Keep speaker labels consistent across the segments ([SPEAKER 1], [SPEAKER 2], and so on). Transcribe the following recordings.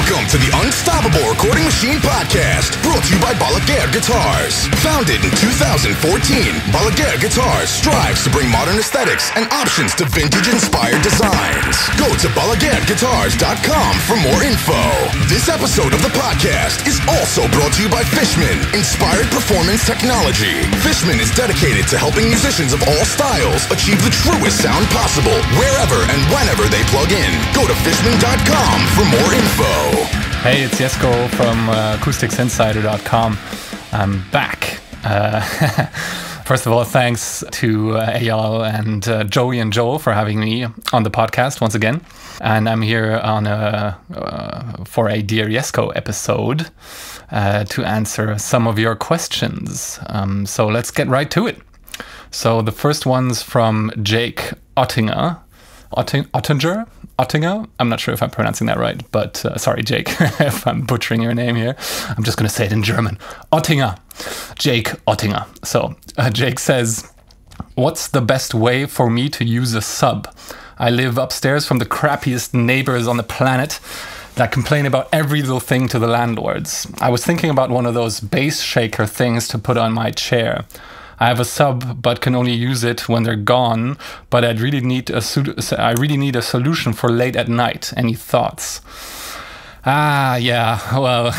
[SPEAKER 1] Welcome to the Unstoppable Recording Machine Podcast, brought to you by Balaguer Guitars. Founded in 2014, Balaguer Guitars strives to bring modern aesthetics and options to vintage-inspired designs. Go to balaguerguitars.com for more info. This episode of the podcast is also brought to you by Fishman, Inspired Performance Technology. Fishman is dedicated to helping musicians of all styles achieve the truest sound possible, wherever and whenever they plug in. Go to fishman.com for more info.
[SPEAKER 2] Hey, it's Jesco from acousticsinsider.com. I'm back. First of all, thanks to Eyal and Joey and Joel for having me on the podcast once again. And I'm here on for a Dear Jesco episode to answer some of your questions. So let's get right to it. So the first one's from Jake Ottinger. Ottinger? I'm not sure if I'm pronouncing that right, but sorry, Jake, if I'm butchering your name here. I'm just going to say it in German. Ottinger. Jake Ottinger. So Jake says, what's the best way for me to use a sub? I live upstairs from the crappiest neighbors on the planet that complain about every little thing to the landlords. I was thinking about one of those bass shaker things to put on my chair. I have a sub, but can only use it when they're gone. But I really need a solution for late at night. Any thoughts? Yeah. Well,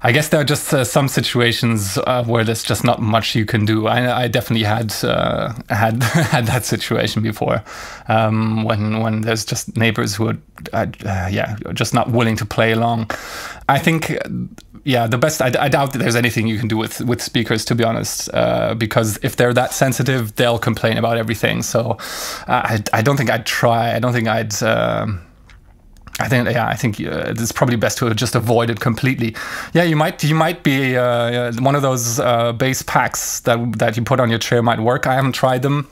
[SPEAKER 2] I guess there are just some situations where there's just not much you can do. I definitely had that situation before, when there's just neighbors who are just not willing to play along. I think. Yeah, the best. I doubt that there's anything you can do with speakers, to be honest, because if they're that sensitive, they'll complain about everything. So I don't think I'd try. I don't think I'd. I think it's probably best to just avoid it completely. Yeah, you might be one of those bass packs that you put on your chair might work. I haven't tried them.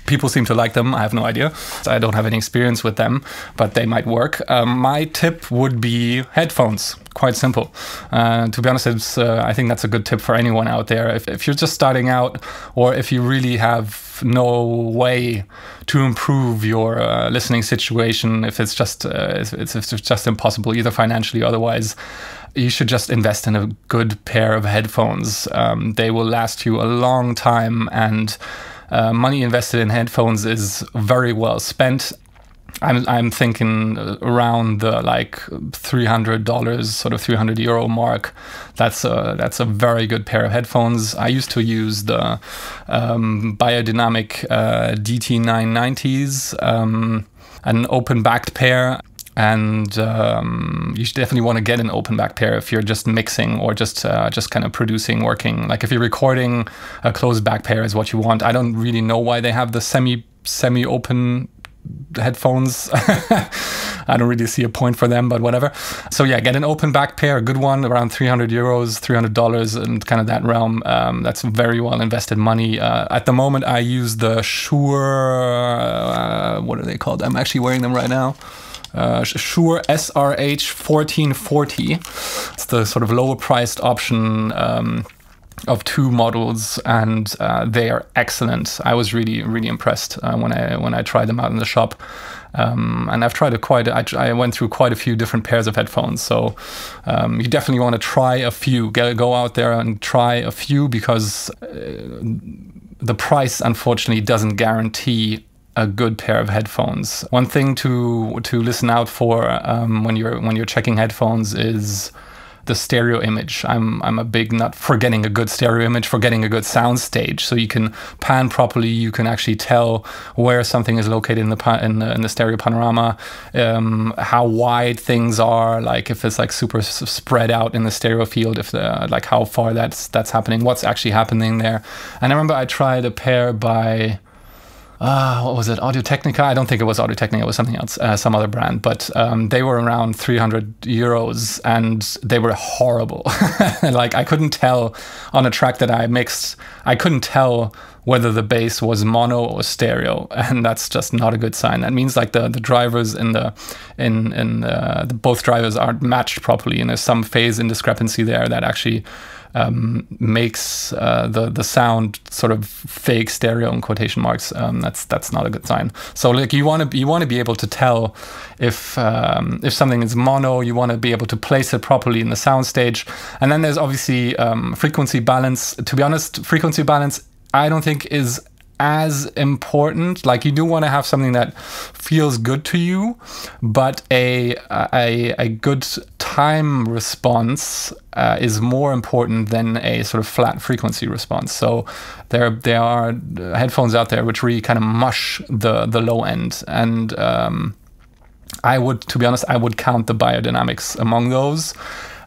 [SPEAKER 2] People seem to like them. I have no idea. I don't have any experience with them, but they might work. My tip would be headphones. Quite simple. To be honest, I think that's a good tip for anyone out there. If you're just starting out, or if you really have no way to improve your listening situation, if it's just impossible, either financially or otherwise, you should just invest in a good pair of headphones. They will last you a long time, and money invested in headphones is very well spent. I'm thinking around the like $300, sort of €300 mark. That's a very good pair of headphones. I used to use the Biodynamic DT990s, an open-backed pair. And you should definitely want to get an open back pair if you're just mixing or just kind of producing, working. Like if you're recording, a closed back pair is what you want. I don't really know why they have the semi-open headphones. I don't really see a point for them, but whatever. So yeah, get an open back pair, a good one, around €300, $300, and kind of that realm. That's very well invested money. At the moment, I use the Shure. What are they called? I'm actually wearing them right now. Shure SRH 1440. It's the sort of lower priced option of two models, and they are excellent. I was really, really impressed when I tried them out in the shop. And I've tried I went through quite a few different pairs of headphones. So you definitely want to try a few. Go out there and try a few, because the price, unfortunately, doesn't guarantee a good pair of headphones. One thing to listen out for when you're checking headphones is the stereo image. I'm a big nut for getting a good stereo image, for getting a good sound stage, so you can pan properly. You can actually tell where something is located in the stereo panorama, how wide things are, like if it's like super spread out in the stereo field, if like how far that's happening, what's actually happening there. And I remember I tried a pair by what was it? Audio-Technica? I don't think it was Audio-Technica. It was something else, some other brand. But they were around €300, and they were horrible. Like I couldn't tell on a track that I mixed. I couldn't tell whether the bass was mono or stereo, and that's just not a good sign. That means like the drivers in both drivers aren't matched properly, and there's some phase indiscrepancy there that actually makes the sound sort of fake stereo in quotation marks. That's not a good sign. So like you want to be able to tell if something is mono. You want to be able to place it properly in the sound stage. And then there's obviously frequency balance. To be honest, frequency balance I don't think is as important. Like you do want to have something that feels good to you, but a good time response is more important than a sort of flat frequency response. So there are headphones out there which really kind of mush the low end, and to be honest, I would count the biodynamics among those.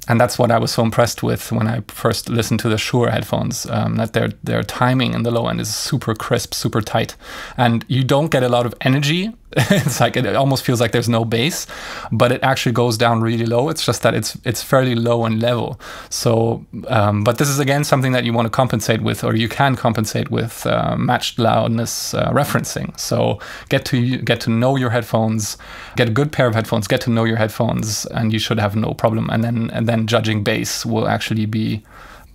[SPEAKER 2] And that's what I was so impressed with when I first listened to the Shure headphones, that their timing in the low end is super crisp, super tight. And you don't get a lot of energy. It's like it almost feels like there's no bass, but it actually goes down really low. It's just that it's fairly low and level. So, but this is again something that you want to compensate with, or you can compensate with matched loudness referencing. So get to know your headphones, get a good pair of headphones, get to know your headphones, and you should have no problem. And then judging bass will actually be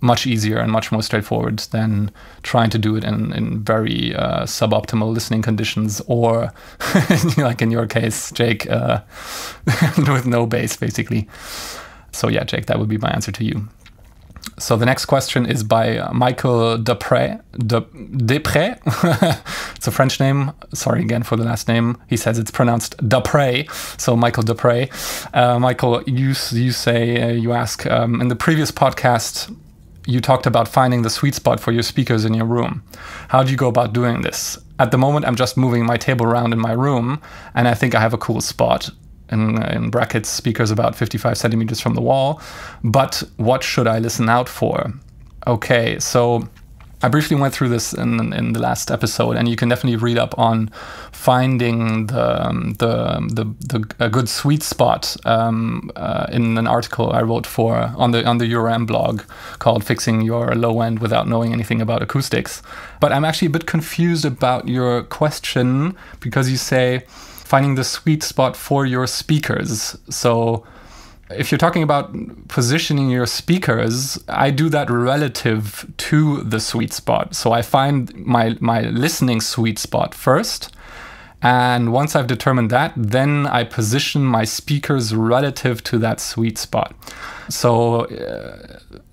[SPEAKER 2] much easier and much more straightforward than trying to do it in very suboptimal listening conditions, or like in your case, Jake, with no bass, basically. So yeah, Jake, that would be my answer to you. So the next question is by Michael Depré. It's a French name. Sorry again for the last name. He says it's pronounced Depré. So Michael Depré. Michael, you ask, in the previous podcast, you talked about finding the sweet spot for your speakers in your room. How do you go about doing this? At the moment, I'm just moving my table around in my room, and I think I have a cool spot. In brackets, speakers about 55 centimeters from the wall. But what should I listen out for? Okay, so I briefly went through this in the last episode, and you can definitely read up on finding a good sweet spot in an article I wrote on the URM blog called "Fixing Your Low End Without Knowing Anything About Acoustics." But I'm actually a bit confused about your question, because you say finding the sweet spot for your speakers. So if you're talking about positioning your speakers, I do that relative to the sweet spot. So I find my listening sweet spot first. And once I've determined that, then I position my speakers relative to that sweet spot. So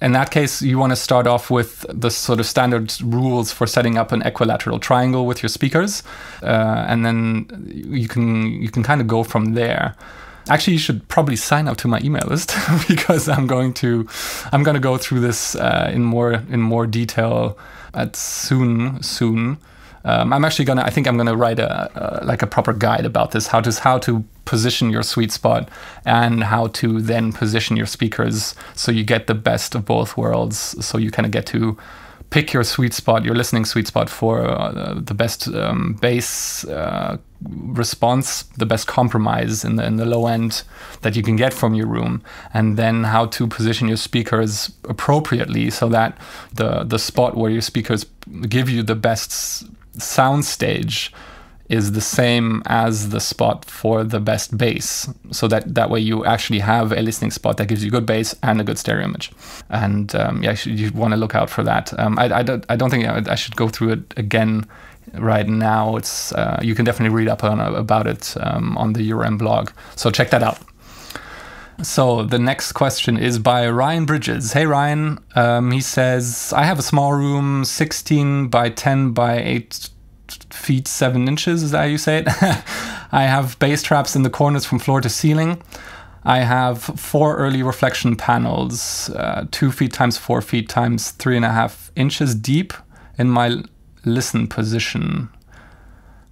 [SPEAKER 2] in that case, you want to start off with the sort of standard rules for setting up an equilateral triangle with your speakers. And then you can kind of go from there. Actually, you should probably sign up to my email list, because I'm going to go through this in more detail soon. I think I'm gonna write a proper guide about this, how to position your sweet spot and how to then position your speakers so you get the best of both worlds. So you kind of get to pick your sweet spot, your listening sweet spot for the best bass response, the best compromise in the low end that you can get from your room, and then how to position your speakers appropriately so that the spot where your speakers give you the best sound stage is the same as the spot for the best bass, so that way you actually have a listening spot that gives you good bass and a good stereo image. And you want to look out for that. I don't think I should go through it again right now. It's you can definitely read up about it on the URM blog, so check that out. So the next question is by Ryan Bridges. Hey Ryan, he says, I have a small room, 16 by 10 by 8 feet 7 inches, is that how you say it? I have bass traps in the corners from floor to ceiling. I have 4 early reflection panels, 2 feet times 4 feet times 3.5 inches deep in my listen position.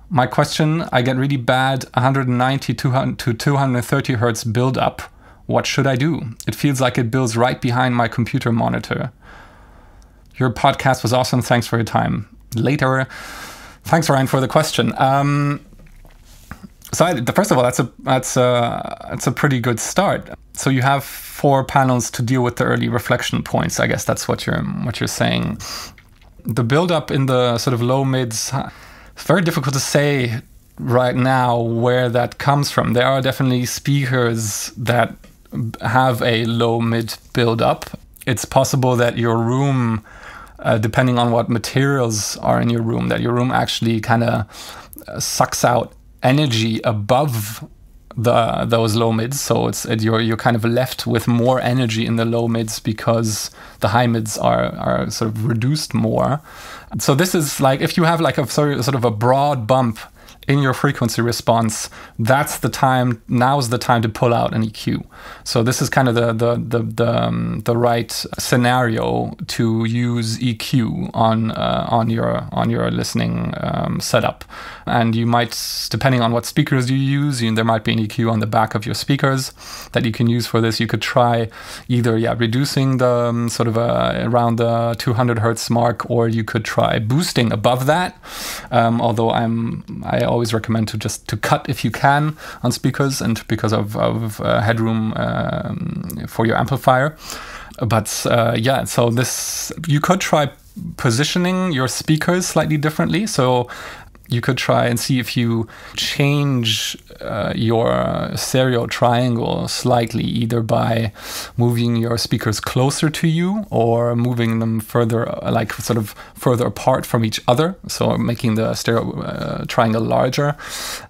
[SPEAKER 2] My question, I get really bad 190 to 230 hertz build up. What should I do? It feels like it builds right behind my computer monitor. Your podcast was awesome. Thanks for your time. Later. Thanks, Ryan, for the question. First of all, that's a pretty good start. So you have 4 panels to deal with the early reflection points. I guess that's what you're saying. the buildup in the sort of low mids, it's very difficult to say right now where that comes from. There are definitely speakers that have a low mid buildup. It's possible that your room, depending on what materials are in your room, that your room actually kind of sucks out energy above those low mids. So you're kind of left with more energy in the low mids because the high mids are sort of reduced more. So this is like, if you have like a sort of a broad bump in your frequency response, now's the time to pull out an EQ. So this is kind of the right scenario to use EQ on your listening setup. And you might, depending on what speakers you use, there might be an EQ on the back of your speakers that you can use for this. You could try either reducing the sort of around the 200 hertz mark, or you could try boosting above that. Although I always recommend to cut if you can on speakers, and because of headroom for your amplifier. But so this, you could try positioning your speakers slightly differently. So you could try and see if you change your stereo triangle slightly, either by moving your speakers closer to you or moving them further, like sort of further apart from each other, so making the stereo triangle larger.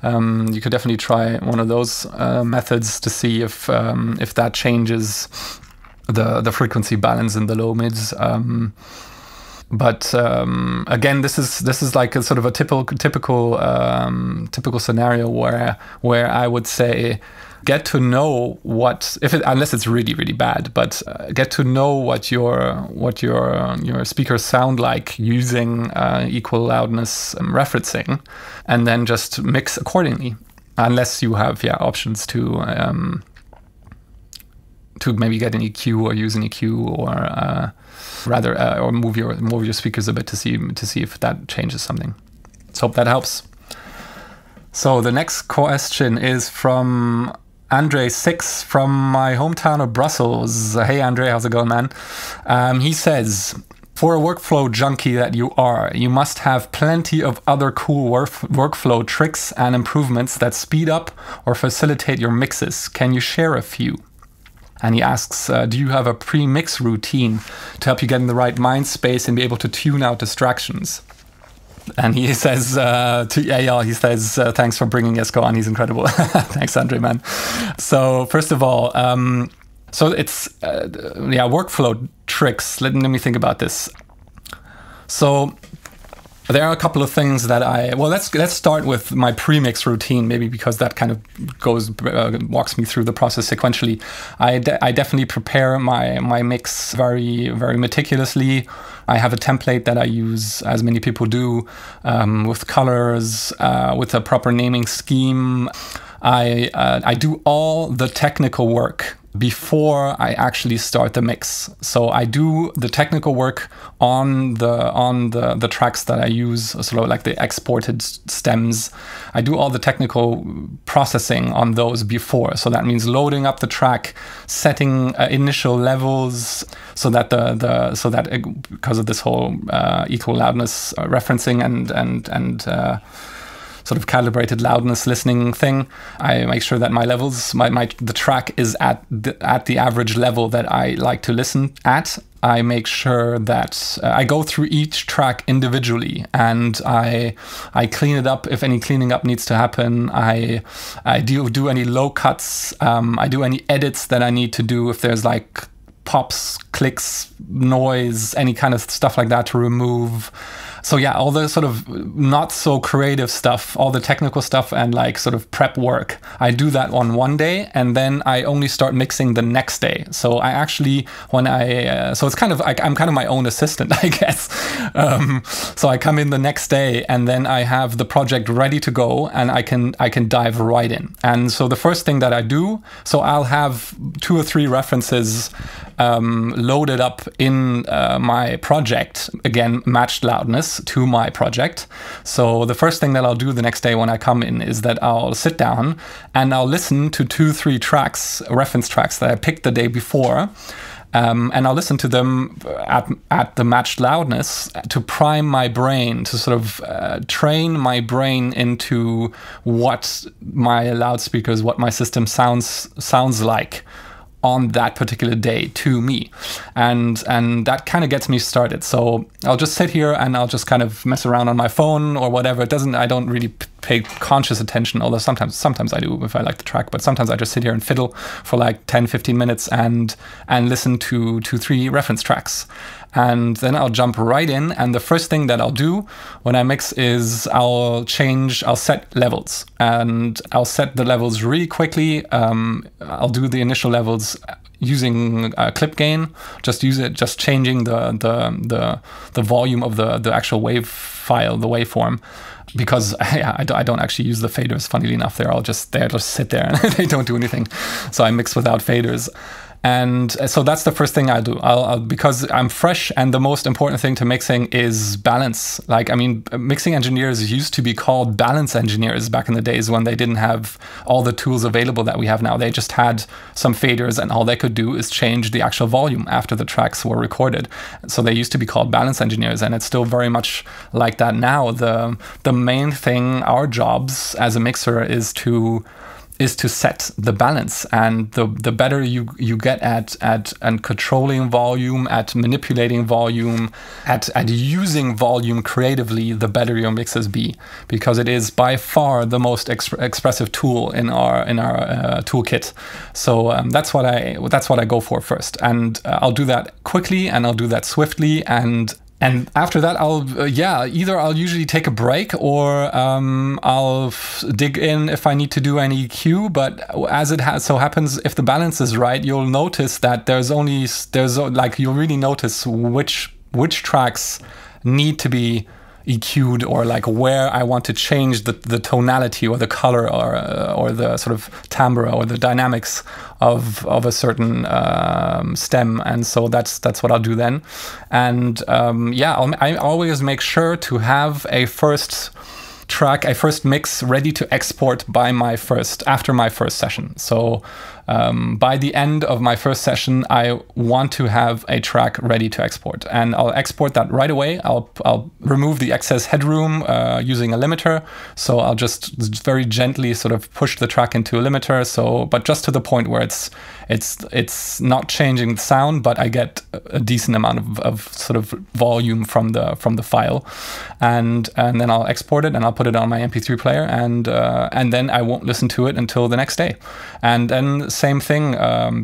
[SPEAKER 2] You could definitely try one of those methods to see if that changes the frequency balance in the low mids. But again, this is like a sort of a typical scenario where I would say get to know unless it's really, really bad, but get to know what your speakers sound like using equal loudness referencing, and then just mix accordingly, unless you have options to maybe get an EQ or use an EQ, or or move your speakers a bit to see if that changes something. So hope that helps. So the next question is from Andre6 from my hometown of Brussels. Hey Andre, how's it going, man? He says, for a workflow junkie that you are, you must have plenty of other cool workflow tricks and improvements that speed up or facilitate your mixes. Can you share a few? And he asks, do you have a pre-mix routine to help you get in the right mind space and be able to tune out distractions? And he says to Eyal, thanks for bringing Jesco on. He's incredible. Thanks, Andre, man. So first of all, so it's workflow tricks. Let me think about this. So there are a couple of things that let's start with my pre-mix routine, maybe, because that kind of walks me through the process sequentially. I definitely prepare my mix very, very meticulously. I have a template that I use, as many people do, with colors, with a proper naming scheme. I do all the technical work before I actually start the mix. So I do the technical work on the tracks that I use, sort of like the exported stems. I do all the technical processing on those before. So that means loading up the track, setting initial levels, so that because of this whole equal loudness referencing and sort of calibrated loudness listening thing, I make sure that my levels, the track is at the average level that I like to listen at. I make sure that I go through each track individually, and I clean it up if any cleaning up needs to happen. I do any low cuts. I do any edits that I need to do if there's like pops, clicks, noise, any kind of stuff like that to remove. So yeah, all the sort of not so creative stuff, all the technical stuff and like sort of prep work, I do that on one day, and then I only start mixing the next day. So I actually, so it's kind of, I'm kind of my own assistant, I guess. So I come in the next day, and then I have the project ready to go, and I can dive right in. And so the first thing that I do, so I'll have 2 or 3 references loaded up in my project, again, matched loudness to my project. So the first thing that I'll do the next day when I come in is that I'll sit down and I'll listen to 2-3 tracks, reference tracks that I picked the day before, and I'll listen to them at the matched loudness to prime my brain, to sort of train my brain into what my loudspeakers, what my system sounds like on that particular day to me, and that kind of gets me started. So I'll just sit here and I'll just kind of mess around on my phone or whatever. I don't really pay conscious attention, although sometimes I do if I like the track, but sometimes I just sit here and fiddle for like 10-15 minutes and listen to 2-3 reference tracks. And then I'll jump right in, and the first thing that I'll do when I mix is I'll set levels, and I'll set the levels really quickly. I'll do the initial levels using clip gain, just changing the volume of the actual wave file, the waveform, because I don't actually use the faders. Funnily enough, they just sit there and they don't do anything. So I mix without faders. And so that's the first thing I do. I'll because I'm fresh, and the most important thing to mixing is balance. Like, I mean, mixing engineers used to be called balance engineers back in the days when they didn't have all the tools available that we have now. They just had some faders, and all they could do is change the actual volume after the tracks were recorded. So they used to be called balance engineers, and it's still very much like that now. The main thing, our jobs as a mixer is to set the balance, and the better you get at controlling volume, at manipulating volume, at using volume creatively, the better your mixes be, because it is by far the most expressive tool in our toolkit. So that's what I go for first, and I'll do that quickly and I'll do that swiftly, and after that, I'll usually take a break, or I'll dig in if I need to do any EQ. But as it so happens, if the balance is right, you'll notice that you'll really notice which tracks need to be EQ'd, or like where I want to change the tonality or the color or the sort of timbre or the dynamics of a certain stem. And so that's what I'll do then. And I always make sure to have a first mix ready to export after my first session. So by the end of my first session, I want to have a track ready to export, and I'll export that right away. I'll remove the excess headroom using a limiter. So I'll just very gently sort of push the track into a limiter. but just to the point where it's not changing the sound, but I get a decent amount of sort of volume from the file, and then I'll export it and I'll put it on my MP3 player, and then I won't listen to it until the next day. And then same thing,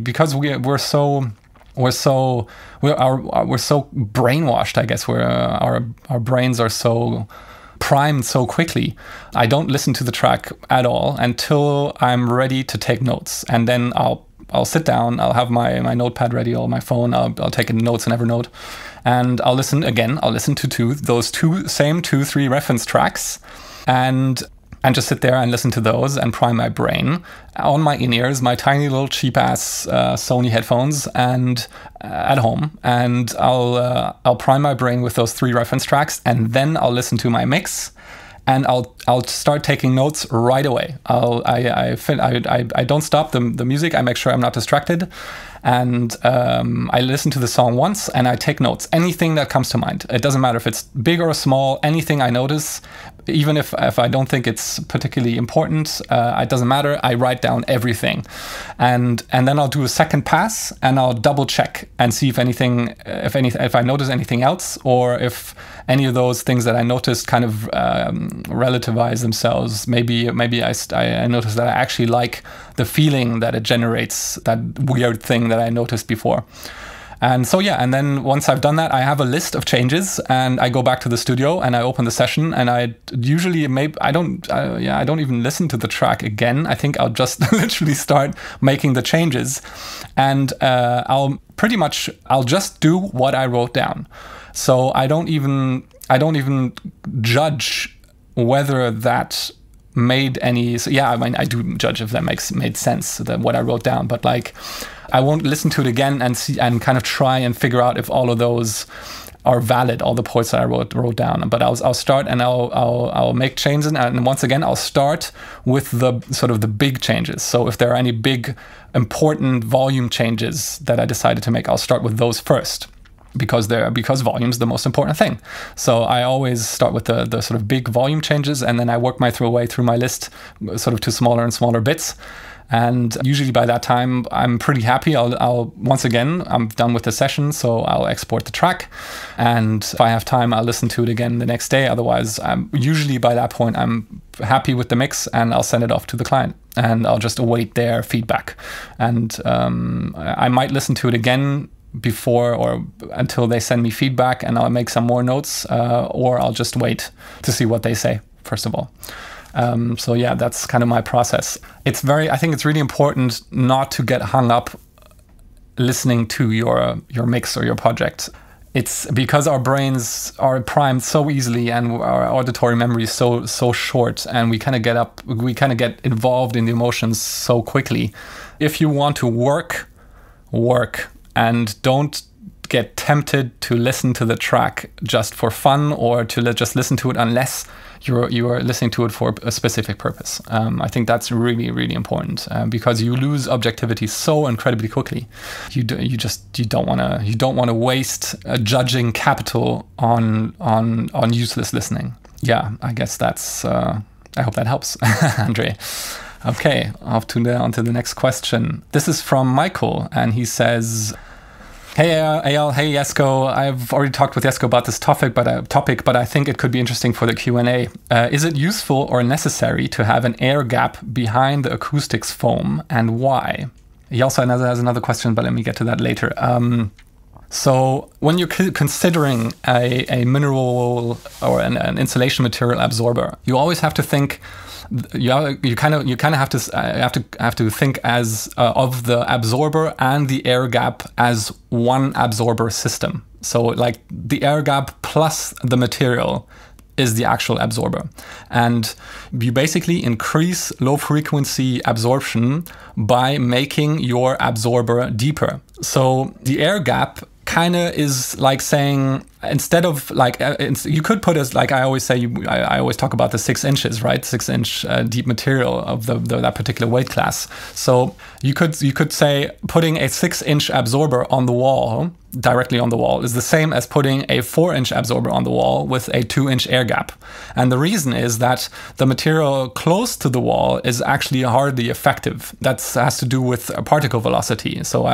[SPEAKER 2] because we're so brainwashed, I guess, where our brains are so primed so quickly. I don't listen to the track at all until I'm ready to take notes, and then I'll sit down, I'll have my notepad ready or my phone, I'll take notes in Evernote, and I'll listen to those 2-3 reference tracks, and just sit there and listen to those and prime my brain on my in-ears, my tiny little cheap-ass Sony headphones, and at home. And I'll prime my brain with those 3 reference tracks, and then I'll listen to my mix, and I'll start taking notes right away. I don't stop the music. I make sure I'm not distracted, and I listen to the song once and I take notes. Anything that comes to mind. It doesn't matter if it's big or small. Anything I notice, even if I don't think it's particularly important, it doesn't matter. I write down everything, and then I'll do a second pass and I'll double check and see if I notice anything else, or if any of those things that I noticed kind of relativize themselves. Maybe I notice that I actually like the feeling that it generates, that weird thing that I noticed before. And so and then once I've done that, I have a list of changes, and I go back to the studio and I open the session, and I usually I don't even listen to the track again. I think I'll just literally start making the changes, and I'll just do what I wrote down. So I don't even judge whether that made any. So I mean, I do judge if that made sense, that what I wrote down, but like, I won't listen to it again and see and kind of try and figure out if all of those are valid, all the points that I wrote down. But I'll start and I'll make changes. And once again, I'll start with the sort of the big changes. So if there are any big important volume changes that I decided to make, I'll start with those first. Because volume is the most important thing. So I always start with the sort of big volume changes, and then I work my way through my list sort of to smaller and smaller bits. And usually by that time, I'm pretty happy. I'll once again, I'm done with the session, so I'll export the track. And if I have time, I'll listen to it again the next day. Otherwise, usually by that point, I'm happy with the mix, and I'll send it off to the client. And I'll just await their feedback. And I might listen to it again before or until they send me feedback, and I'll make some more notes, or I'll just wait to see what they say, first of all. So yeah, that's kind of my process. I think it's really important not to get hung up listening to your mix or your project. It's because our brains are primed so easily, and our auditory memory is so short, and we kind of get involved in the emotions so quickly. If you want to work, and don't get tempted to listen to the track just for fun, or to just listen to it unless you are listening to it for a specific purpose. I think that's really, really important, because you lose objectivity so incredibly quickly. You don't want to waste judging capital on useless listening. Yeah, I guess that's. I hope that helps, Andre. Okay, on to the next question. This is from Michael, and he says, "Hey Eyal, hey Jesco. I've already talked with Jesco about this topic, but I think it could be interesting for the Q&A. Is it useful or necessary to have an air gap behind the acoustics foam, and why?" He also has another question, but let me get to that later. So when you're considering a mineral or an insulation material absorber, you always have to think. You kind of have to think as of the absorber and the air gap as one absorber system. So like the air gap plus the material is the actual absorber, and you basically increase low frequency absorption by making your absorber deeper. So the air gap kind of is like saying, instead of like, you could put as, like I always say, I always talk about the 6 inches, right? 6-inch deep material of that particular weight class. So you could say putting a 6-inch absorber on the wall, directly on the wall, is the same as putting a 4-inch absorber on the wall with a 2-inch air gap. And the reason is that the material close to the wall is actually hardly effective. That has to do with particle velocity. So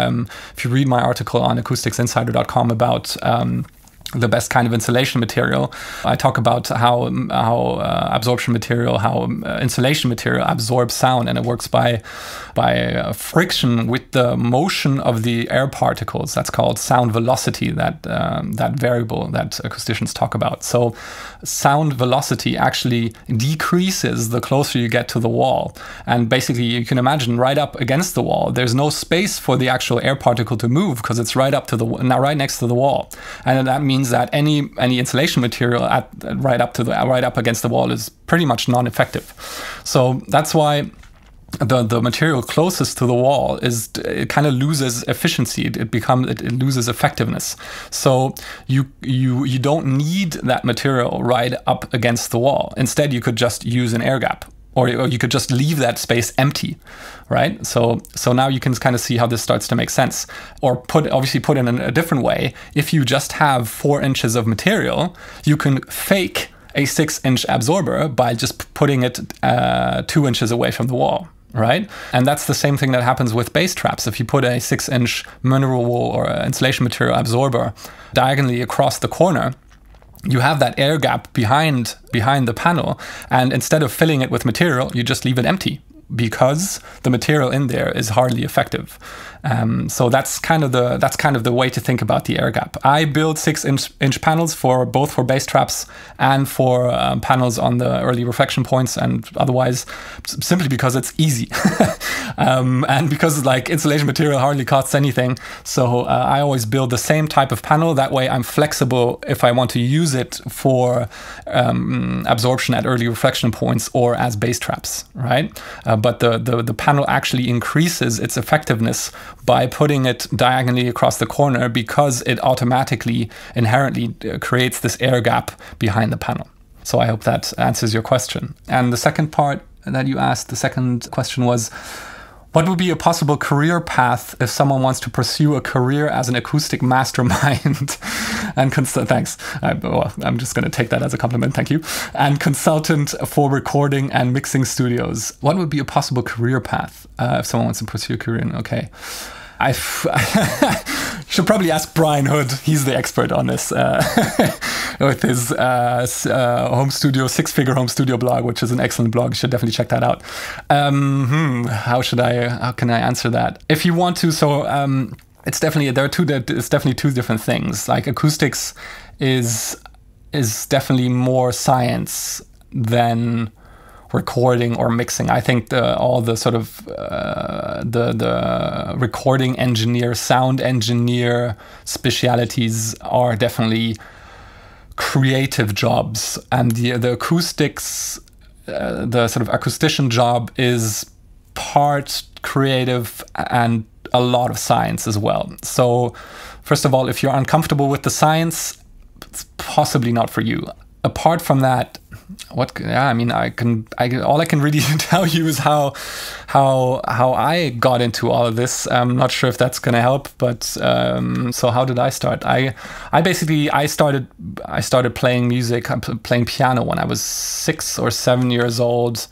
[SPEAKER 2] if you read my article on AcousticsInsider.com about the best kind of insulation material, I talk about how absorption material, how insulation material absorbs sound, and it works by friction with the motion of the air particles. That's called sound velocity, that variable that acousticians talk about. So sound velocity actually decreases the closer you get to the wall. And basically you can imagine right up against the wall, there's no space for the actual air particle to move because it's right next to the wall. And that means that any insulation material right up against the wall is pretty much non-effective. So that's why the material closest to the wall it kind of loses efficiency. It loses effectiveness. So you don't need that material right up against the wall. Instead, you could just use an air gap. Or you could just leave that space empty, right? So now you can kind of see how this starts to make sense. Or put in a different way, if you just have 4 inches of material, you can fake a 6-inch absorber by just putting it 2 inches away from the wall, right? And that's the same thing that happens with bass traps. If you put a 6-inch mineral wool or insulation material absorber diagonally across the corner, you have that air gap behind the panel, and instead of filling it with material, you just leave it empty because the material in there is hardly effective. So that's kind of the way to think about the air gap. I build 6-inch panels both for bass traps and for panels on the early reflection points, and otherwise simply because it's easy and because like insulation material hardly costs anything. So I always build the same type of panel. That way I'm flexible if I want to use it for absorption at early reflection points or as bass traps, right? But the panel actually increases its effectiveness by putting it diagonally across the corner, because it automatically, inherently creates this air gap behind the panel. So I hope that answers your question. And the second part that you asked, the second question was, what would be a possible career path if someone wants to pursue a career as an acoustic mastermind and thanks. I'm just going to take that as a compliment. Thank you. And consultant for recording and mixing studios. What would be a possible career path if someone wants to pursue a career? Okay. I should probably ask Brian Hood. He's the expert on this with his home studio, 6-figure home studio blog, which is an excellent blog. You should definitely check that out. How can I answer that? If you want to, it's definitely two different things. Like acoustics is definitely more science than recording or mixing. I think all the sort of the recording engineer, sound engineer specialities are definitely creative jobs, and the acoustics, the sort of acoustician job is part creative and a lot of science as well. So first of all, if you're uncomfortable with the science, it's possibly not for you. Apart from that, all I can really tell you is how I got into all of this. I'm not sure if that's going to help, but so how did I start? I started playing music, playing piano when I was 6 or 7 years old.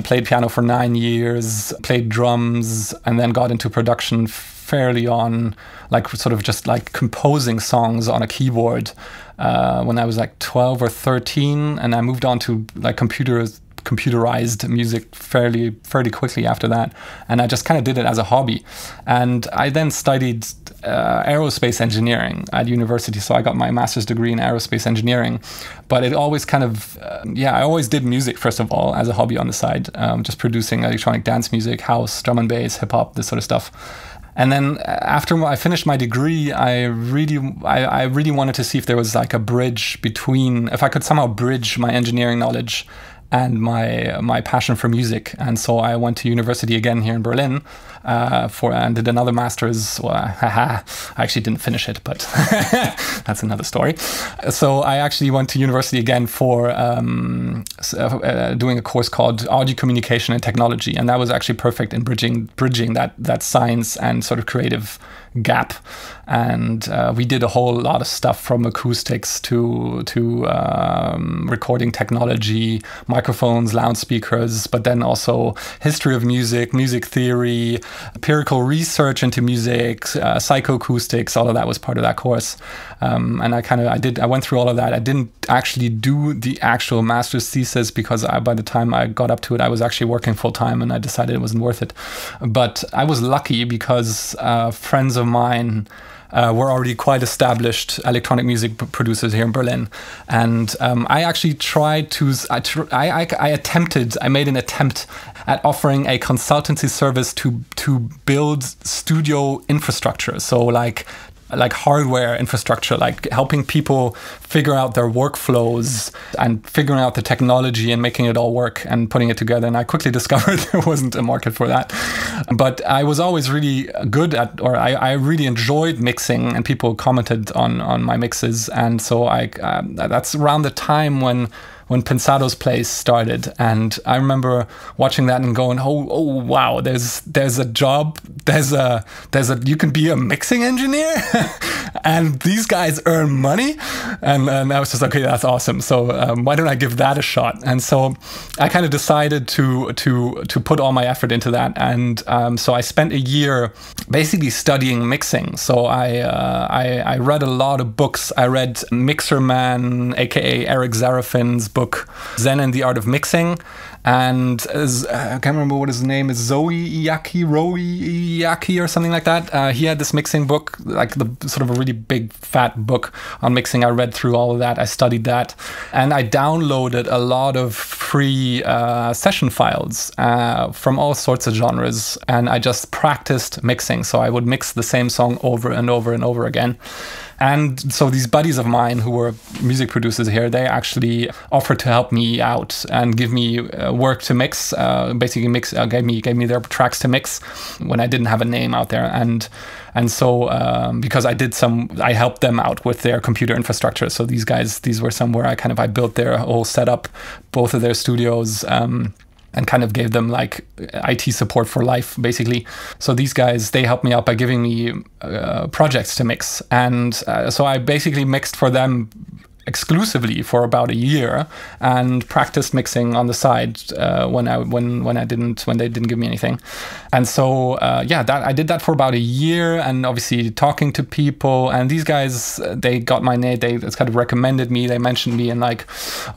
[SPEAKER 2] Played piano for 9 years, played drums, and then got into production fairly on, like sort of just like composing songs on a keyboard when I was like 12 or 13, and I moved on to like computerized music fairly quickly after that, and I just kind of did it as a hobby. And I then studied aerospace engineering at university, so I got my master's degree in aerospace engineering. But it always kind of I always did music first of all as a hobby on the side, just producing electronic dance music, house, drum and bass, hip hop, this sort of stuff. And then after I finished my degree, I really wanted to see if there was like a bridge between, if I could somehow bridge my engineering knowledge and my passion for music. And so I went to university again here in Berlin and did another master's. Well, I actually didn't finish it, but that's another story. So I actually went to university again for doing a course called Audio Communication and Technology, and that was actually perfect in bridging that science and sort of creative gap. And we did a whole lot of stuff from acoustics to recording technology, microphones, loudspeakers, but then also history of music, music theory, empirical research into music, psychoacoustics. All of that was part of that course. And I went through all of that. I didn't actually do the actual master's thesis because by the time I got up to it, I was actually working full time, and I decided it wasn't worth it. But I was lucky because friends of mine were already quite established electronic music producers here in Berlin, and I actually I made an attempt at offering a consultancy service to build studio infrastructure. So like hardware infrastructure, like helping people figure out their workflows and figuring out the technology and making it all work and putting it together. And I quickly discovered there wasn't a market for that. But I was always really good at, or I really enjoyed mixing, and people commented on my mixes. And so that's around the time when Pensado's Place started, and I remember watching that and going, oh wow, there's a job, you can be a mixing engineer, and these guys earn money, and I was just like, okay, that's awesome. So why don't I give that a shot? And so I kind of decided to put all my effort into that, and so I spent a year basically studying mixing. So I read a lot of books. I read Mixer Man, aka Eric Zarafin's book Zen and the Art of Mixing, and I can't remember what his name is, Roy Iyaki or something like that. He had this mixing book, like the sort of a really big fat book on mixing. I read through all of that, I studied that, and I downloaded a lot of free session files from all sorts of genres, and I just practiced mixing. So I would mix the same song over and over and over again. And so these buddies of mine who were music producers here, they actually offered to help me out and give me work to mix, basically gave me their tracks to mix when I didn't have a name out there. And so because I helped them out with their computer infrastructure. So these were somewhere I built their whole setup, both of their studios, and kind of gave them like IT support for life, basically. So these guys, they helped me out by giving me projects to mix. And so I basically mixed for them exclusively for about a year and practiced mixing on the side when they didn't give me anything. And so I did that for about a year, and obviously talking to people. And these guys, they got my name. They kind of recommended me. They mentioned me in like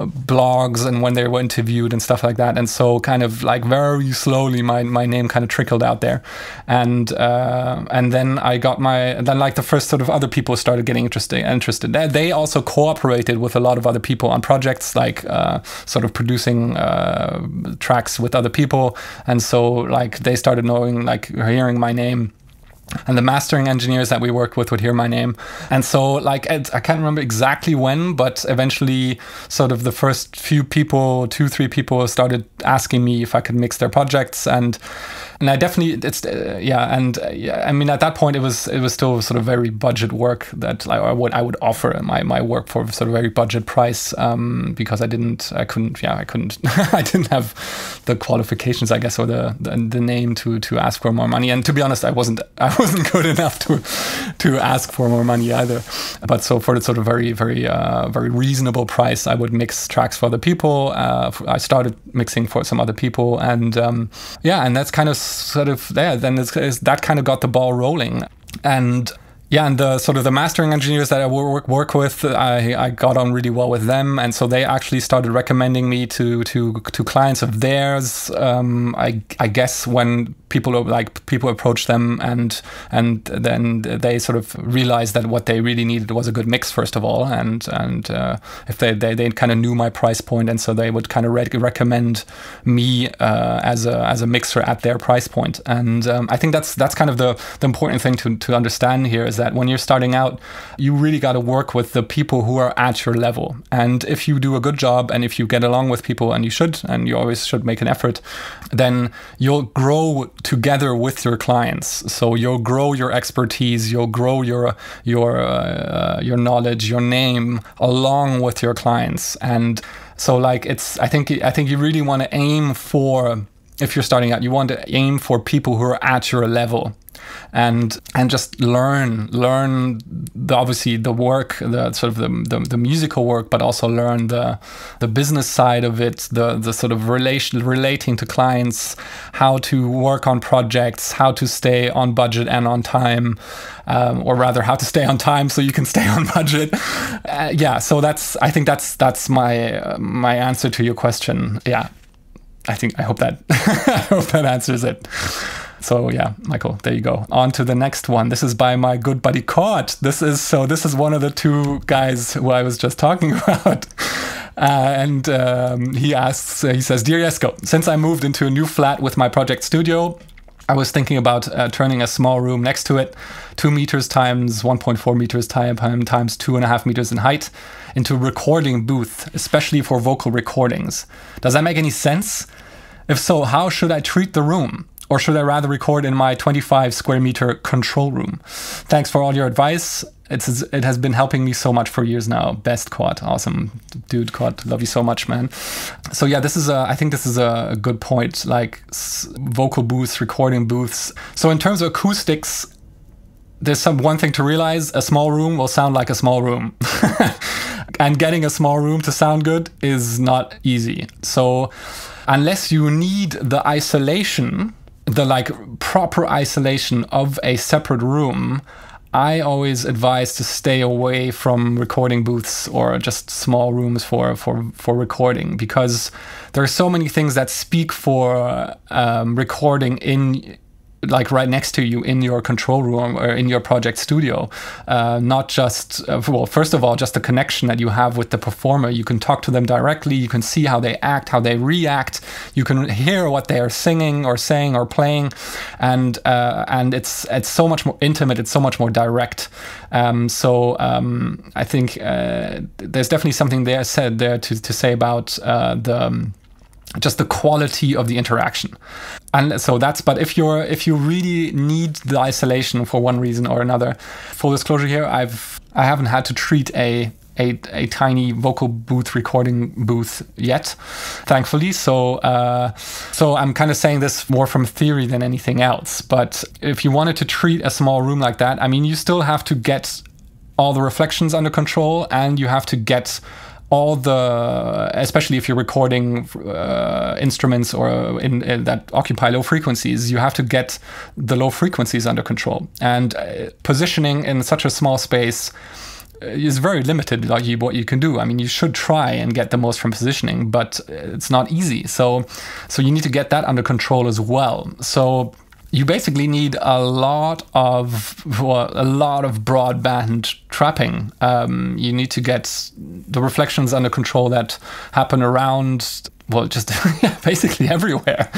[SPEAKER 2] blogs and when they were interviewed and stuff like that. And so kind of like very slowly my name kind of trickled out there. And then like the first sort of other people started getting interested. They also cooperated with a lot of other people on projects, like sort of producing tracks with other people. And so like they started hearing my name. And the mastering engineers that we worked with would hear my name. And so like, I can't remember exactly when, but eventually sort of the first few people, 2-3 people started asking me if I could mix their projects. And I definitely, I mean, at that point it was still sort of very budget work that I would offer my work for sort of very budget price, because I didn't have the qualifications, I guess, or the name to ask for more money. And to be honest, I wasn't good enough to ask for more money either. But so for the sort of very, very, very reasonable price, I would mix tracks for other people. I started mixing for some other people, and and that's kind of sort of there. Then that kind of got the ball rolling. And the sort of the mastering engineers that I work with, I got on really well with them, and so they actually started recommending me to clients of theirs. I guess when people approached them, and then they sort of realized that what they really needed was a good mix first of all, and if they kind of knew my price point, and so they would kind of recommend me as a mixer at their price point. And I think that's kind of the important thing to understand here, is that when you're starting out, you really got to work with the people who are at your level. And if you do a good job, and if you get along with people, and you always should make an effort, then you'll grow together with your clients. So you'll grow your expertise, you'll grow your knowledge, your name along with your clients. And so like I think you really want to aim for, if you're starting out, you want to aim for people who are at your level, and just learn obviously the work, the sort of the musical work, but also learn the business side of it, the sort of relating to clients, how to work on projects, how to stay on budget and on time, or rather how to stay on time so you can stay on budget. So I think that's my answer to your question. I hope that answers it. So yeah, Michael, there you go. On to the next one. This is by my good buddy Kort. This is one of the two guys who I was just talking about. And he says, "Dear Jesco, since I moved into a new flat with my project studio, I was thinking about turning a small room next to it, 2 meters times 1.4 meters times 2.5 meters in height, into a recording booth, especially for vocal recordings. Does that make any sense? If so, how should I treat the room? Or should I rather record in my 25 square meter control room? Thanks for all your advice. It has been helping me so much for years now. Best, Quad. Awesome. Dude, Quad, love you so much, man." So yeah, I think this is a good point, like vocal booths, recording booths. So in terms of acoustics, there's one thing to realize: a small room will sound like a small room. And getting a small room to sound good is not easy. So unless you need the isolation, the like proper isolation of a separate room, I always advise to stay away from recording booths or just small rooms for recording, because there are so many things that speak for recording like right next to you in your control room or in your project studio. Not just, well, first of all, just the connection that you have with the performer. You can talk to them directly. You can see how they act, how they react. You can hear what they are singing or saying or playing. And it's so much more intimate. It's so much more direct. I think there's definitely something there said there to say about just the quality of the interaction. And so but if you really need the isolation for one reason or another, full disclosure here, I haven't had to treat a tiny vocal booth recording booth yet, thankfully. So I'm kind of saying this more from theory than anything else. But if you wanted to treat a small room like that, I mean, you still have to get all the reflections under control, and you have to get all the, especially if you're recording instruments or in that occupy low frequencies, you have to get the low frequencies under control. And positioning in such a small space is very limited, like what you can do. I mean, you should try and get the most from positioning, but it's not easy. So you need to get that under control as well. So you basically need a lot of broadband trapping. You need to get the reflections under control that happen around, well, just basically everywhere.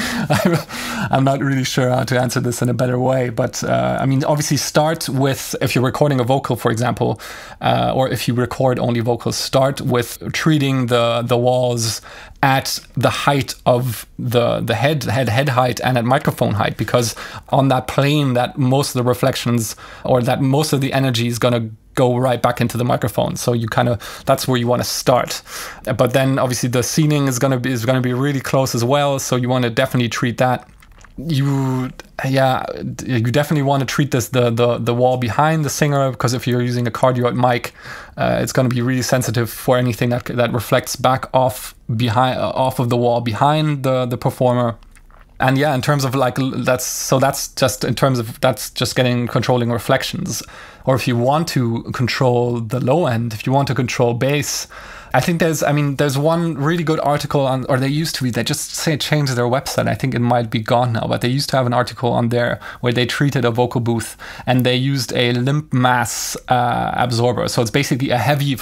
[SPEAKER 2] I'm not really sure how to answer this in a better way, but I mean, obviously start with, if you're recording a vocal, for example, or if you record only vocals, start with treating the walls at the height of the head height and at microphone height, because on that plane that most of the reflections or that most of the energy is going to go right back into the microphone. So you that's where you want to start. But then obviously the scening is going to be really close as well. So you want to definitely treat that. You definitely want to treat the wall behind the singer, because if you're using a cardioid mic, it's going to be really sensitive for anything that reflects back off of the wall behind the performer. And yeah, in terms of like that's just controlling reflections. Or if you want to control the low end, if you want to control bass, I think there's one really good article on, or they used to be, they just say changed their website. I think it might be gone now, but they used to have an article on there where they treated a vocal booth and they used a limp mass absorber. So it's basically a heavy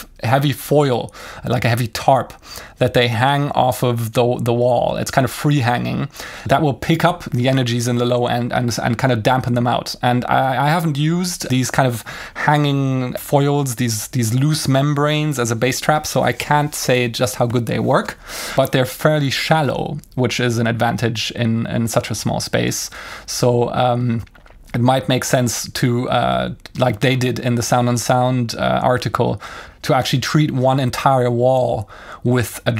[SPEAKER 2] foil, like a heavy tarp that they hang off of the wall. It's kind of free hanging. That will pick up the energies in the low end and kind of dampen them out. And I haven't used these kind of hanging foils, these loose membranes as a bass trap, so I can't say just how good they work, but they're fairly shallow, which is an advantage in such a small space. So it might make sense to, like they did in the Sound on Sound article, to actually treat one entire wall with a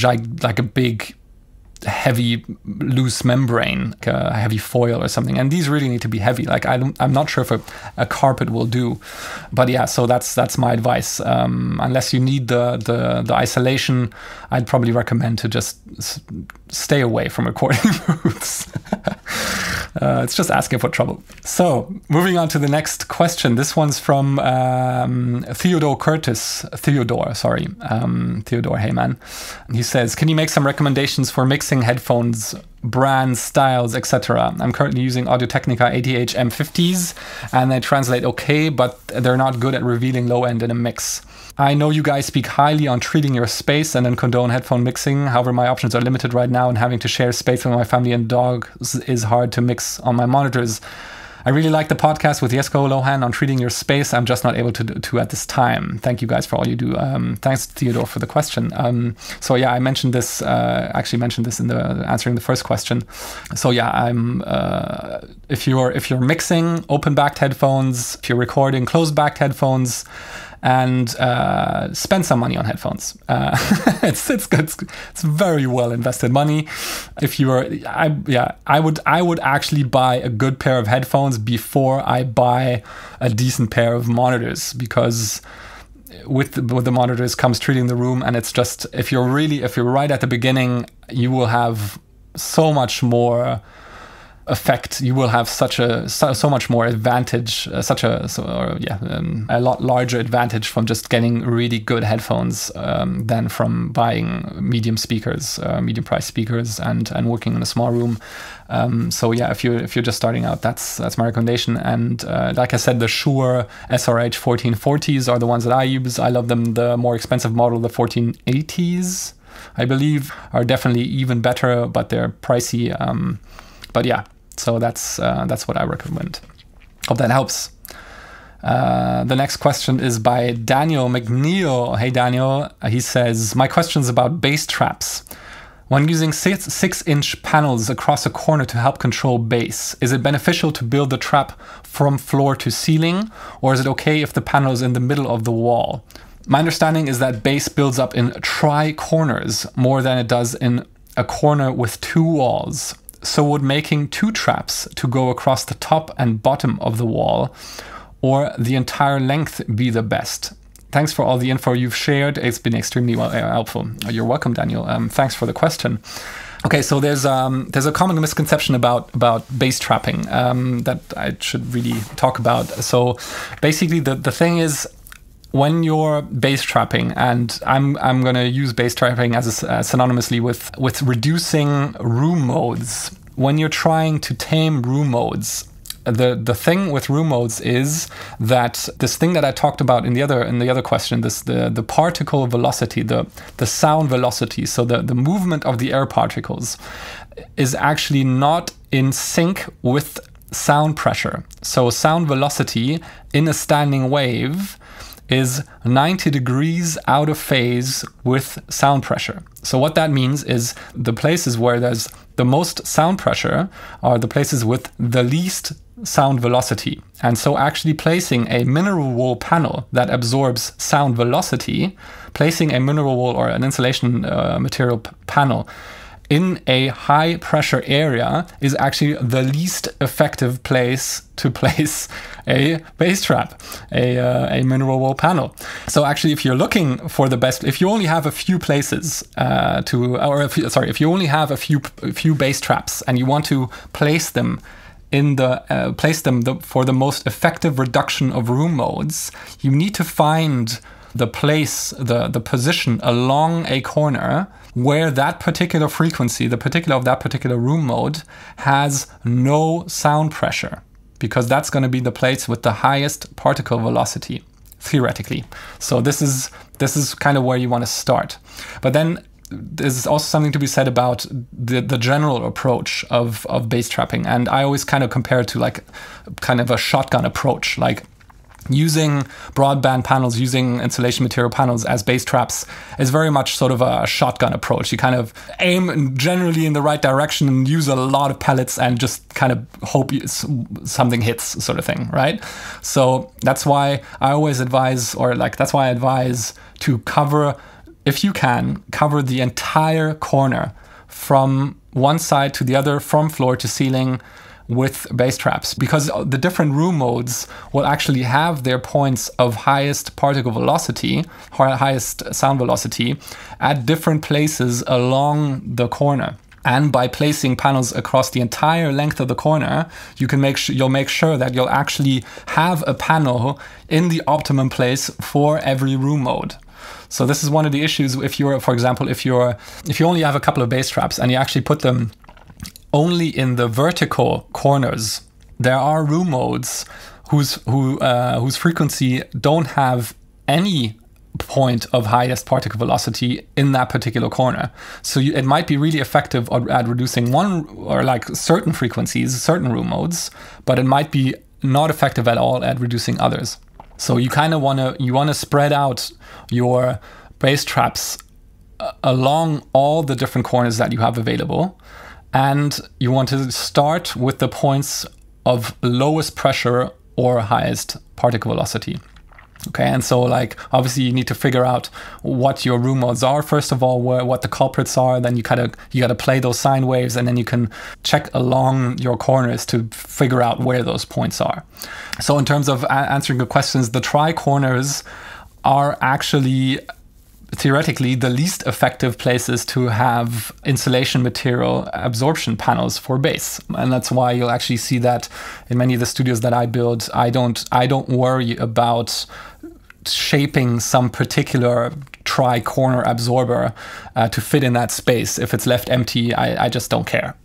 [SPEAKER 2] big heavy loose membrane, like a heavy foil or something. And these really need to be heavy. Like I'm not sure if a carpet will do, but yeah, so that's my advice. Unless you need the isolation, I'd probably recommend to just stay away from recording booths. It's just asking for trouble. So moving on to the next question. This one's from Theodore, Heyman. He says, can you make some recommendations for mixing headphones, brands, styles, etc.? I'm currently using Audio-Technica ATH M50s and they translate okay, but they're not good at revealing low end in a mix. I know you guys speak highly on treating your space and then condone headphone mixing. However, my options are limited right now, and having to share space with my family and dog is hard to mix on my monitors. I really like the podcast with Jesco Lohan on treating your space. I'm just not able to at this time. Thank you guys for all you do. Thanks, Theodore, for the question. So yeah, I mentioned this, actually mentioned this in the answering the first question. So yeah, I'm if you're mixing open-backed headphones, if you're recording closed-backed headphones, and spend some money on headphones. It's good. It's very well invested money. If you are, I would actually buy a good pair of headphones before I buy a decent pair of monitors, because with the monitors comes treating the room, and it's just if you're right at the beginning, you will have so much more effect, you will have so much more advantage, a lot larger advantage from just getting really good headphones than from buying medium price speakers and working in a small room. If you're just starting out, that's my recommendation. And like I said, the Shure SRH 1440s are the ones that I use. I love them. The more expensive model, the 1480s, I believe, are definitely even better, but they're pricey. So that's what I recommend. Hope that helps. The next question is by Daniel McNeil. Hey Daniel, he says, my question is about bass traps. When using 6-inch panels across a corner to help control bass, is it beneficial to build the trap from floor to ceiling, or is it okay if the panel is in the middle of the wall? My understanding is that bass builds up in tri-corners more than it does in a corner with 2 walls. So would making 2 traps to go across the top and bottom of the wall or the entire length be the best? Thanks for all the info you've shared. It's been extremely helpful. You're welcome, Daniel. Thanks for the question. Okay, so there's a common misconception about bass trapping that I should really talk about. So basically, the thing is, when you're bass trapping, and I'm going to use bass trapping as synonymously with reducing room modes. When you're trying to tame room modes, the thing with room modes is that this thing that I talked about in the other question, the particle velocity, the sound velocity, so the movement of the air particles is actually not in sync with sound pressure. So sound velocity in a standing wave is 90 degrees out of phase with sound pressure. So what that means is the places where there's the most sound pressure are the places with the least sound velocity. And so actually placing a mineral wool panel that absorbs sound velocity, placing a mineral wool or an insulation material panel in a high pressure area is actually the least effective place to place a bass trap, a mineral wool panel. So actually, if you're looking for the best, if you only have a few places if you only have a few bass traps and you want to place them for the most effective reduction of room modes, you need to find the place, the position along a corner where that particular frequency, that particular room mode, has no sound pressure, because that's going to be the place with the highest particle velocity, theoretically. So this is kind of where you want to start. But then there's also something to be said about the general approach of bass trapping, and I always kind of compare it to like kind of a shotgun approach, like using broadband panels, using insulation material panels as bass traps is very much sort of a shotgun approach. You kind of aim generally in the right direction and use a lot of pellets and just kind of hope something hits, sort of thing, right? So that's why I always advise, that's why I advise to cover, if you can, cover the entire corner from one side to the other, from floor to ceiling, with bass traps, because the different room modes will actually have their points of highest particle velocity, highest sound velocity, at different places along the corner. And by placing panels across the entire length of the corner, you'll make sure that you'll actually have a panel in the optimum place for every room mode. So this is one of the issues if you only have a couple of bass traps and you actually put them only in the vertical corners. There are room modes whose frequency don't have any point of highest particle velocity in that particular corner. So it might be really effective at reducing one or like certain frequencies, certain room modes, but it might be not effective at all at reducing others. So you kind of want to spread out your bass traps along all the different corners that you have available. And you want to start with the points of lowest pressure or highest particle velocity. Okay, and so obviously you need to figure out what your room modes are, first of all, what the culprits are, then you gotta play those sine waves, and then you can check along your corners to figure out where those points are. So in terms of answering the questions, the tri-corners are actually theoretically the least effective places to have insulation material absorption panels for bass. And that's why you'll actually see that in many of the studios that I build, I don't worry about shaping some particular tri-corner absorber to fit in that space. If it's left empty, I just don't care.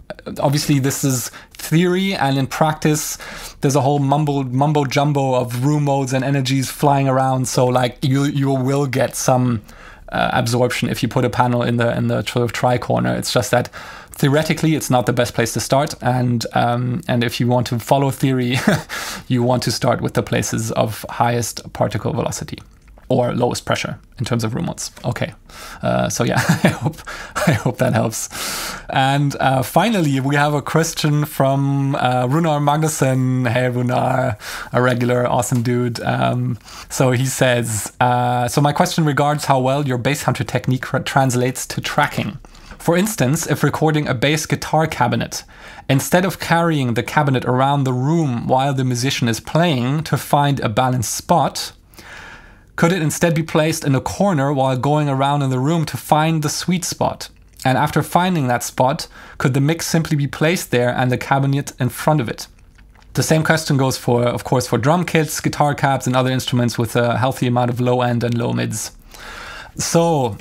[SPEAKER 2] Obviously, this is theory, and in practice, there's a whole mumbo jumbo of room modes and energies flying around. So, like, you will get some absorption if you put a panel in the sort of tri-corner. It's just that theoretically, it's not the best place to start, and if you want to follow theory, you want to start with the places of highest particle velocity or lowest pressure in terms of room modes. Okay, so yeah, I hope that helps. And finally, we have a question from Runar Magnussen. Hey Runar, a regular awesome dude. So he says, so my question regards how well your bass hunter technique translates to tracking. For instance, if recording a bass guitar cabinet, instead of carrying the cabinet around the room while the musician is playing to find a balanced spot, could it instead be placed in a corner while going around in the room to find the sweet spot? And after finding that spot, could the mix simply be placed there and the cabinet in front of it? The same question goes for, of course, for drum kits, guitar cabs, and other instruments with a healthy amount of low end and low mids. So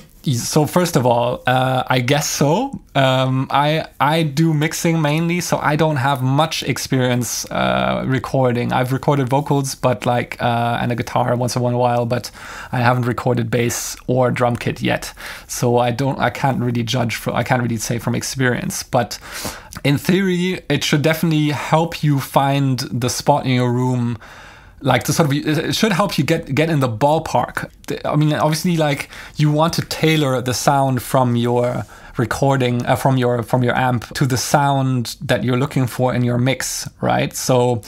[SPEAKER 2] first of all, I guess so. I do mixing mainly, so I don't have much experience recording. I've recorded vocals, but and a guitar once in a while, but I haven't recorded bass or drum kit yet. So I can't really I can't really say from experience. But in theory, it should definitely help you find the spot in your room. It should help you get in the ballpark. I mean, obviously, you want to tailor the sound from your recording, from your amp to the sound that you're looking for in your mix, right? So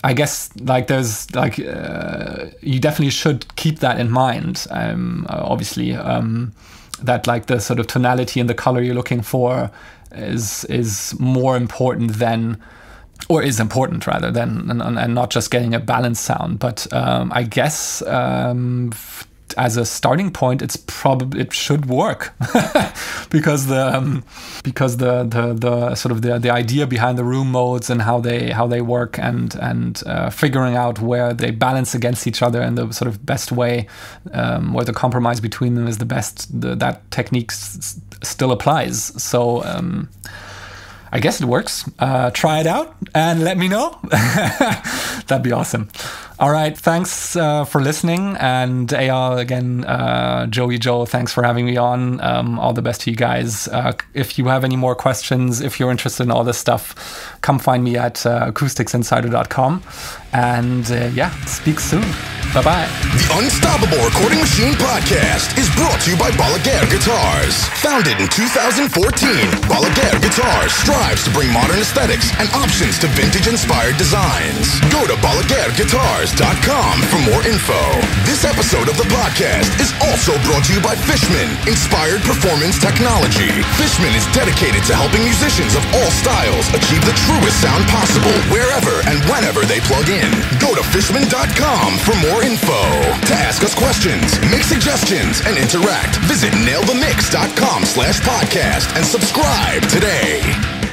[SPEAKER 2] I guess there's you definitely should keep that in mind. Obviously, that the sort of tonality and the color you're looking for is more important than. Or is important rather than, and not just getting a balanced sound. But I guess as a starting point, it should work because the sort of the idea behind the room modes and how they work and figuring out where they balance against each other in the sort of best way, where the compromise between them is the best. That technique still applies. So. I guess it works. Try it out and let me know. That'd be awesome. All right. Thanks for listening. And Eyal, again, Joe, thanks for having me on. All the best to you guys. If you have any more questions, if you're interested in all this stuff, come find me at acousticsinsider.com. And speak soon. Bye-bye.
[SPEAKER 1] The Unstoppable Recording Machine Podcast is brought to you by Balaguer Guitars. Founded in 2014, Balaguer Guitars strives to bring modern aesthetics and options to vintage-inspired designs. Go to BalaguerGuitars.com for more info. This episode of the podcast is also brought to you by Fishman, Inspired Performance Technology. Fishman is dedicated to helping musicians of all styles achieve the truest sound possible wherever and whenever they plug in. Go to Fishman.com for more info. To ask us questions, make suggestions, and interact, visit nailthemix.com/podcast and subscribe today.